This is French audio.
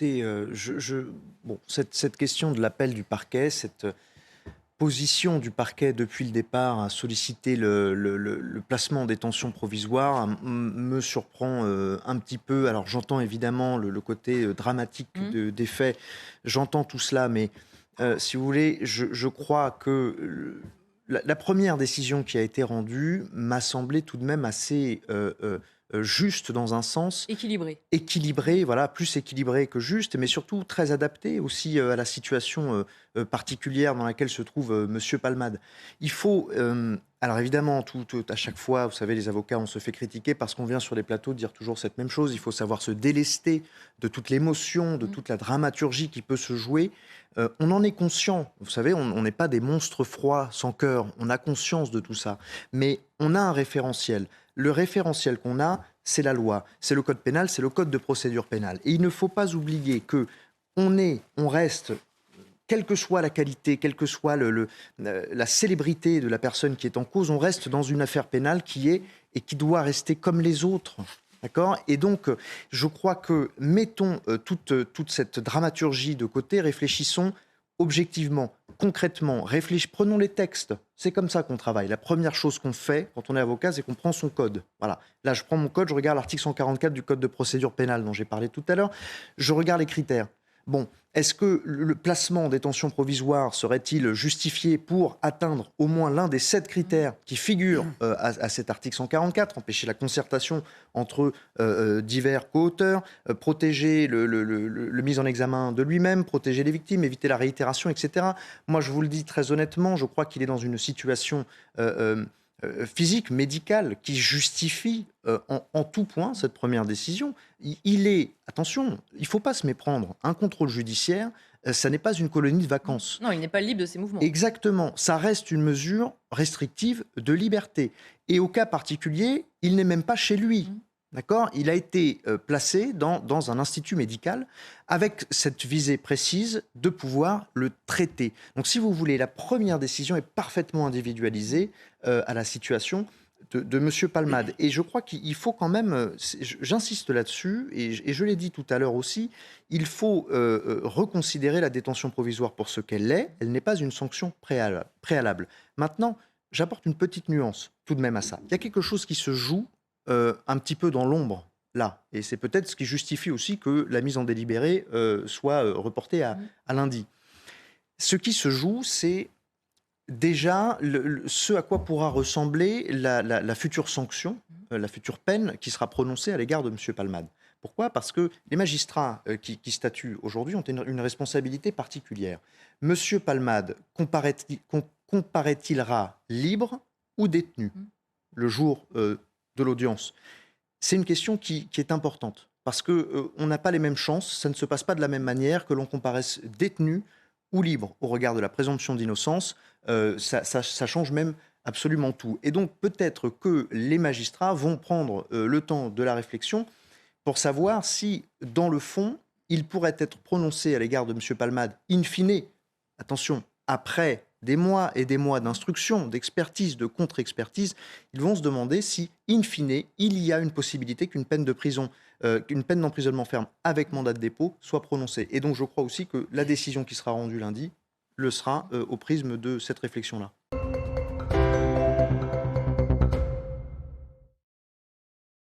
écoutez, bon, cette question de l'appel du parquet, cette position du parquet depuis le départ à solliciter le placement en détention provisoire me surprend un petit peu. Alors j'entends évidemment le côté dramatique Mmh. des faits, j'entends tout cela, mais si vous voulez, je crois que la première décision qui a été rendue m'a semblé tout de même assez juste dans un sens, Équilibré. équilibré, voilà, plus équilibré que juste, mais surtout très adapté aussi à la situation particulière dans laquelle se trouve Monsieur Palmade. Il faut, alors évidemment, à chaque fois, vous savez, les avocats, on se fait critiquer parce qu'on vient sur les plateaux dire toujours cette même chose. Il faut savoir se délester de toute l'émotion, de Mmh. toute la dramaturgie qui peut se jouer. On en est conscient, vous savez, on n'est pas des monstres froids sans cœur, on a conscience de tout ça, mais on a un référentiel. Le référentiel qu'on a, c'est la loi, c'est le code pénal, c'est le code de procédure pénale. Et il ne faut pas oublier que on reste, quelle que soit la qualité, quelle que soit la célébrité de la personne qui est en cause, on reste dans une affaire pénale qui est et qui doit rester comme les autres. D'accord ? Et donc, je crois que mettons toute cette dramaturgie de côté, réfléchissons objectivement, concrètement, prenons les textes. C'est comme ça qu'on travaille. La première chose qu'on fait quand on est avocat, c'est qu'on prend son code. Voilà. Là, je prends mon code, je regarde l'article 144 du code de procédure pénale dont j'ai parlé tout à l'heure. Je regarde les critères. Bon, est-ce que le placement en détention provisoire serait-il justifié pour atteindre au moins l'un des 7 critères qui figurent à cet article 144, empêcher la concertation entre divers co-auteurs, protéger le mis en examen de lui-même, protéger les victimes, éviter la réitération, etc. Moi, je vous le dis très honnêtement, je crois qu'il est dans une situation physique, médicale, qui justifie en tout point cette première décision. Il est, attention, il ne faut pas se méprendre, un contrôle judiciaire, ça n'est pas une colonie de vacances. Non, il n'est pas libre de ses mouvements. Exactement, ça reste une mesure restrictive de liberté. Et au cas particulier, il n'est même pas chez lui. Mmh. D'accord ? Il a été placé dans un institut médical avec cette visée précise de pouvoir le traiter. Donc, si vous voulez, la première décision est parfaitement individualisée à la situation de M. Palmade. Et je crois qu'il faut quand même, j'insiste là-dessus, et je l'ai dit tout à l'heure aussi, il faut reconsidérer la détention provisoire pour ce qu'elle est. Elle n'est pas une sanction préalable. Maintenant, j'apporte une petite nuance tout de même à ça. Il y a quelque chose qui se joue un petit peu dans l'ombre, là. Et c'est peut-être ce qui justifie aussi que la mise en délibéré soit reportée à lundi. Ce qui se joue, c'est déjà ce à quoi pourra ressembler la future sanction, la future peine qui sera prononcée à l'égard de M. Palmade. Pourquoi ? Parce que les magistrats qui statuent aujourd'hui ont une responsabilité particulière. M. Palmade comparaît-il libre ou détenu le jour de l'audience? C'est une question qui est importante parce qu'on n'a pas les mêmes chances, ça ne se passe pas de la même manière que l'on comparaisse détenu ou libre au regard de la présomption d'innocence. Ça change même absolument tout. Et donc peut-être que les magistrats vont prendre le temps de la réflexion pour savoir si, dans le fond, il pourrait être prononcé à l'égard de M. Palmade, in fine, attention, après des mois et des mois d'instruction, d'expertise, de contre-expertise, ils vont se demander si, in fine, il y a une possibilité qu'une peine de prison, qu'une peine d'emprisonnement ferme avec mandat de dépôt soit prononcée. Et donc je crois aussi que la décision qui sera rendue lundi le sera au prisme de cette réflexion-là.